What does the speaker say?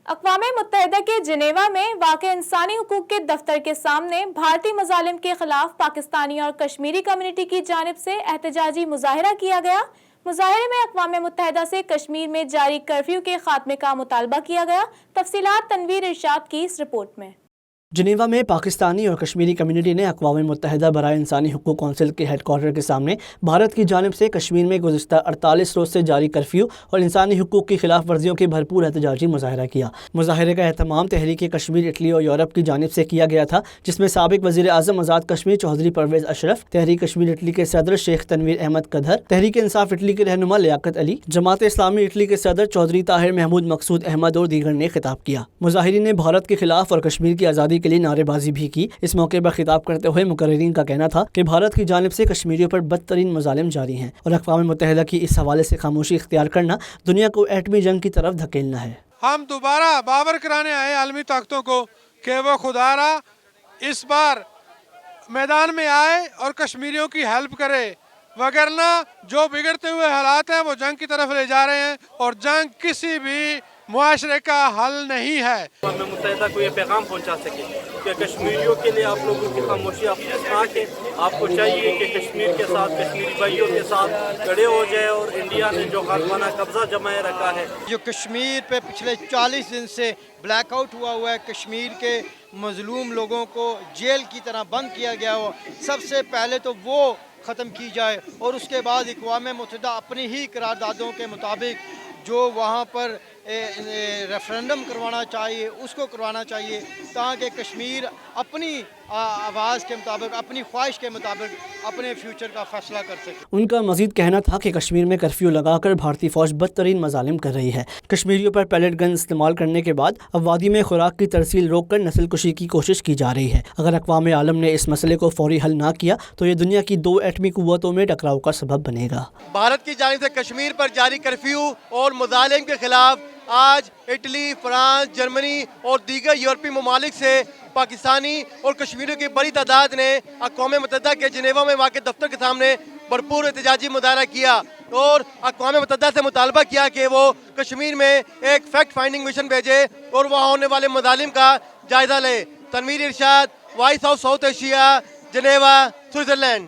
اقوام متحدہ کے جنیوا میں واقع انسانی حقوق کے دفتر کے سامنے بھارتی مظالم کے خلاف پاکستانی اور کشمیری کمیونٹی کی جانب سے احتجاجی مظاہرہ کیا گیا۔ مظاہرے میں اقوام متحدہ سے کشمیر میں جاری کرفیو کے خاتمے کا مطالبہ کیا گیا۔ تفصیلات تنویر ارشاد کی اس رپورٹ میں۔ جنیوا میں پاکستانی اور کشمیری کمیونٹی نے اقوام متحدہ برائے انسانی حقوق کونسل کے ہیڈ کوارٹر کے سامنے بھارت کی جانب سے کشمیر میں گزشتہ 48 روز سے جاری کرفیو اور انسانی حقوق کی خلاف ورزیوں کے بھرپور احتجاجی مظاہرہ کیا۔ مظاہرے کا اہتمام تحریک کشمیر اٹلی اور یورپ کی جانب سے کیا گیا تھا، جس میں سابق وزیر اعظم آزاد کشمیر چودھری پرویز اشرف، تحریک کشمیر اٹلی کے صدر شیخ تنویر احمد کدھر، تحریک انصاف اٹلی کے رہنما لیاقت علی، جماعت اسلامی اٹلی کے صدر چودھری طاہر محمود مقصود احمد اور دیگر نے خطاب کیا۔ مظاہرین نے بھارت کے خلاف اور کشمیر کی آزادی کے لیے نعرے بازی بھی کی۔ اس موقع پر خطاب کرتے ہوئے مقررین کا کہنا تھا کہ بھارت کی جانب سے کشمیریوں پر بدترین مظالم جاری ہیں اور اقوام متحدہ کی اس حوالے سے خاموشی اختیار کرنا دنیا کو ایٹمی جنگ کی طرف دھکیلنا ہے۔ ہم دوبارہ باور کرانے آئے عالمی طاقتوں کو کہ وہ خدا را اس بار میدان میں آئے اور کشمیریوں کی ہیلپ کرے، وگرنہ جو بگڑتے ہوئے حالات ہیں وہ جنگ کی طرف لے جا رہے ہیں اور جنگ کسی بھی معاشرے کا حل نہیں ہے۔ اقوام متحدہ کو یہ پیغام پہنچا سکے کہ کشمیریوں کے لیے آپ لوگوں کی خاموشی افسوسناک ہے۔ آپ کو چاہیے کہ کشمیر کے ساتھ، کشمیری بھائیوں کے ساتھ کھڑے ہو جائے اور انڈیا نے جو غالبانہ قبضہ جمائے رکھا ہے، جو کشمیر پہ پچھلے 40 دن سے بلیک آؤٹ ہوا ہے، کشمیر کے مظلوم لوگوں کو جیل کی طرح بند کیا گیا ہو، سب سے پہلے تو وہ ختم کی جائے اور اس کے بعد اقوام متحدہ اپنی ہی قراردادوں کے مطابق جو وہاں پر ریفرنڈم کروانا چاہیے اس کو کروانا چاہیے، تاکہ کشمیر اپنی آواز کے مطابق، اپنی خواہش کے مطابق اپنے فیوچر کا فیصلہ کر سکے۔ ان کا مزید کہنا تھا کہ کشمیر میں کرفیو لگا کر بھارتی فوج بدترین مظالم کر رہی ہے۔ کشمیریوں پر پیلٹ گن استعمال کرنے کے بعد اب وادی میں خوراک کی ترسیل روک کر نسل کشی کی کوشش کی جا رہی ہے۔ اگر اقوام عالم نے اس مسئلے کو فوری حل نہ کیا تو یہ دنیا کی 2 ایٹمی قوتوں میں ٹکراؤ کا سبب بنے گا۔ بھارت کی جانب سے کشمیر پر جاری کرفیو اور مظالم کے خلاف آج اٹلی، فرانس، جرمنی اور دیگر یورپی ممالک سے پاکستانی اور کشمیریوں کی بڑی تعداد نے اقوام متحدہ کے جنیوا میں واقع دفتر کے سامنے بھرپور احتجاجی مظاہرہ کیا اور اقوام متحدہ سے مطالبہ کیا کہ وہ کشمیر میں ایک فیکٹ فائنڈنگ مشن بھیجے اور وہاں ہونے والے مظالم کا جائزہ لے۔ Tanveer Irshad, voice of South Asia, Geneva, Switzerland.